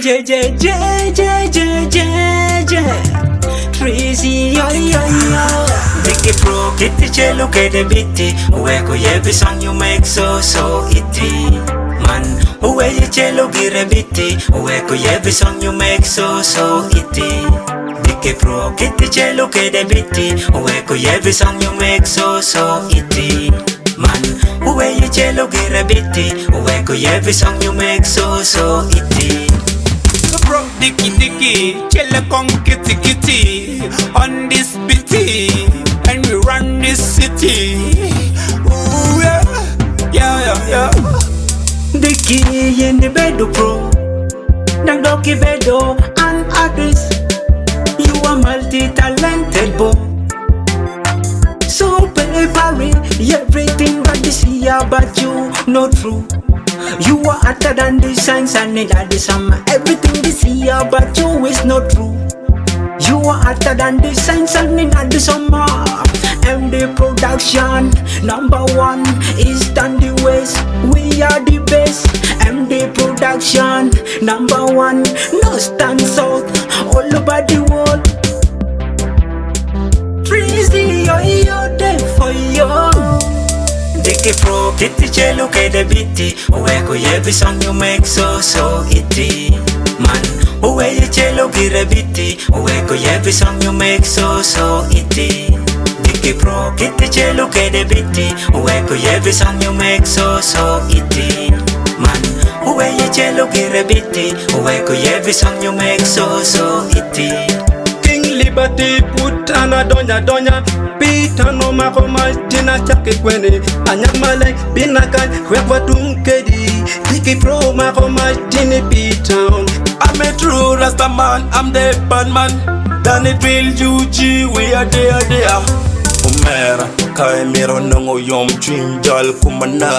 J J J J J J J Tracy yo yo yo. Dicky Pro, kitty cello che de bitti. Ueco every song you make so itty. Man, uwe ye cello gire bitti. Ueco every song you make so itty. Dicky Pro, kitty cello che de bitti. Ueco every song you make so itty. Man, uwe ye cello gire bitti. Ueco every song you make so itty. Bro, Dicky, chilla con kitty on this bitty, and we run this city. Ooh yeah. Dicky in the bed, bro. Nang doki bedo and artist. You are multi-talented, bro. So bravery, everything that they see about you, not true. You are hotter than the signs and in the summer. Everything they see about you is not true. You are hotter than the signs and in the summer. MD production, #1 East and the West. We are the best. MD production, #1 North and South, all over the world. Freezy, you're there for you. Dicky Pro, kitty cello che de bitti. Ueco every song you make so itty. Man, uwe ye cello gire bitti. Ueco every song you make so itty. Dicky Pro, kitty cello che de bitti. Ueco every song you make so itty. Man, uwe ye cello gire bitti. Ueco every song you make so itty. King Liberty put ana donya Pita no makoma tina chake kwene Anyamale binakan kwekwa tunkedi Dicky Pro makoma tini pita. I'm a true Rasta man, I'm the bad man. Done it real Juji, we are there. Umera, kai miro nango yom chinjal kumana.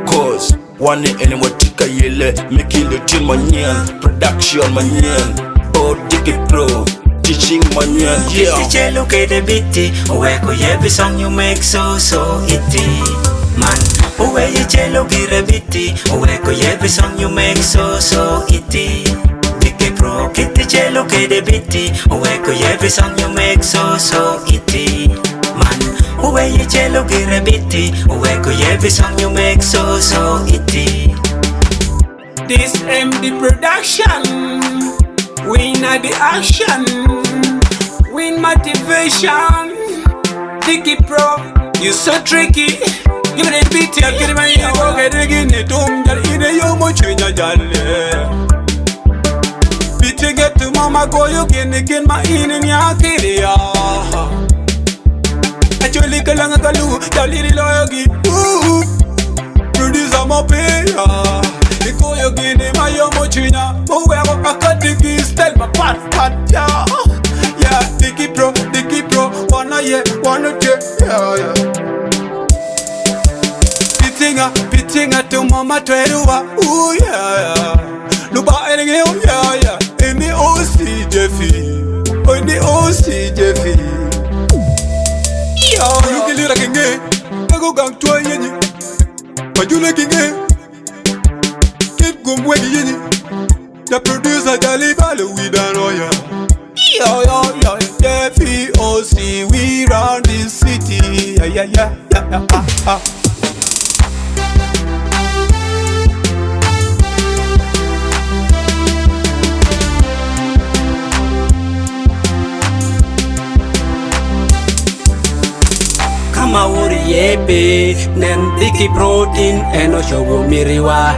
Cause, one anymore tika yele, making the chin manyan, production manyan. Oh, Dicky Pro, teaching manyan, yeah. Kitty cello che de bitti. Ueco every song you make so itty. Man, uwe ye cello gire bitti. Ueco every song you make so itty. Dicky Pro, kitty cello che de bitti. Ueco every song you make so itty. Man, uwe ye cello gire bitti. Ueco every song you make so itty. This MD production, win at the action, win motivation. Dicky Pro, you so tricky. Give me the beat, you give me the go get it, don't get in your mochina jale. Beat you get to mama go, you get my in your kidia. Acholi kalanga kalu, daliri loyogi. Ooh, producer mo pay. Iko yo gini ma yo mochina. Uwe akadiki style ma pat yeah. Yeah, Dicky Pro, wanna yeah. Pitinga to mama tweruwa. Ooh yeah. Luba eringe yeah. Ini OC Jeffy. Oh ini OC Jeffy. Yo, you can look like a go gang to a yenny. But you looking at Get gum way yenny. The producer Aliba, we don't know ya. Yo, Jeffy OC, we run this city. Yeah. Kama uri yepe, nen Dicky protein eno shogo miriwa.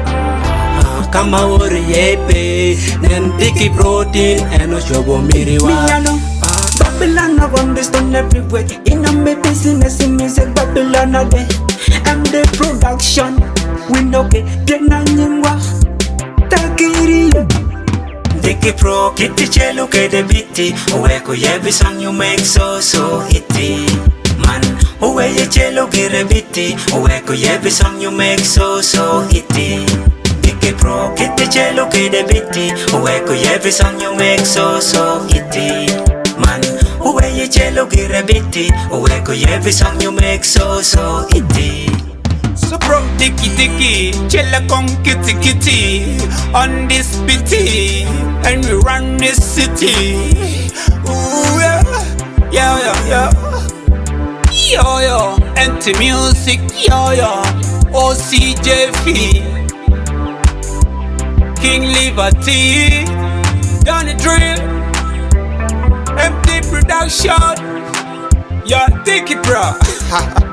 Kama uri yepe, nen Dicky protein eno shogo miriwa. Babylon I run this done everywhere. In a me business in music, Babylon a day. I'm the production. We no get nyingwa. Takiri. Dicky Pro, kitty cello che de bitti. Ueco every song you make so itty. Man, uwe ye cello gire bitti. Ueco every song you make so itty. Dicky Pro, kitty cello che de bitti. Ueco every song you make so itty. Man, uwe ye cello gire bitti. Ueco every song you make so itty. So bro, Dicky, chilla con kitty on this pity, and we run this city. Ooh yeah. Yo, anti music, yo, OCJF, King Liberty, Donny Drill, MD Production, yeah, Dicky bro.